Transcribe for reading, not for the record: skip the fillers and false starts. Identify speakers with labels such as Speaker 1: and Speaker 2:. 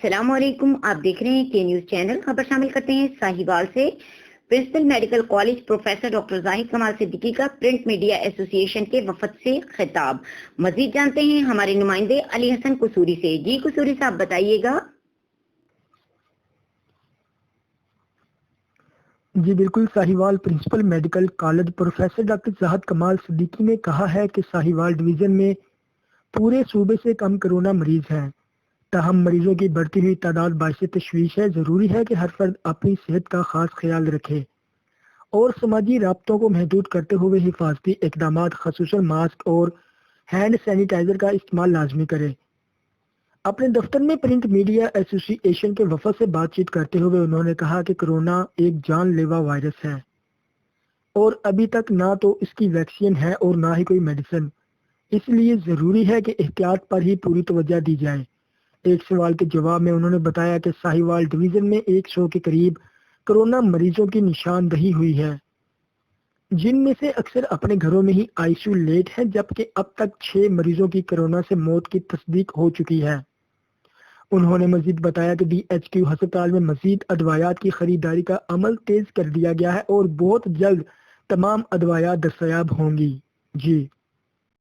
Speaker 1: السلام علیکم، آپ دیکھ رہے ہیں کے نیوز چینل۔ خبر شامل کرتے ہیں ساہیوال سے۔ Principal medical college professor doctor Zahid Kamal Siddiqui کا پرنٹ میڈیا ایسوسی ایشن کے وفد سے خطاب۔ مزید جانتے ہیں ہمارے نمائندے علی حسن قصوری سے۔ جی قصوری صاحب بتائیے گا۔
Speaker 2: جی بالکل، Sahiwal principal medical college professor doctor Zahid Kamal Siddiqui نے کہا ہے کہ ساہیوال ڈویژن میں پورے صوبے سے کم کرونا مریض ہیں، تاہم مریضوں کی بڑھتی ہوئی تعداد باعث تشویش ہے۔ ضروری ہے کہ ہر فرد اپنی صحت کا خاص خیال رکھے اور سماجی رابطوں کو محدود کرتے ہوئے حفاظتی اقدامات خصوصاً ماسک اور ہینڈ سینیٹائزر کا استعمال لازمی کرے۔ اپنے دفتر میں پرنٹ میڈیا ایسوسی ایشن کے وفد سے بات چیت کرتے ہوئے انہوں نے کہا کہ کرونا ایک جان لیوا وائرس ہے اور ابھی تک نہ تو اس کی ویکسین ہے اور نہ ہی کوئی میڈیسن، اس لیے ضروری ہے کہ احتیاط پر ہی پوری توجہ دی جائے۔ ایک سوال کے جواب میں انہوں نے بتایا کہ ساہیوال ڈویژن میں 100 کے قریب کرونا مریضوں کی نشاندہی ہوئی ہے، جن میں سے اکثر اپنے گھروں میں ہی آئسولیٹ ہیں، جبکہ اب تک 6 مریضوں کی کرونا سے موت کی تصدیق ہو چکی ہے۔ انہوں نے مزید بتایا کہ DHQ ہسپتال میں مزید ادویات کی خریداری کا عمل تیز کر دیا گیا ہے اور بہت جلد تمام ادویات دستیاب ہوں گی۔ جی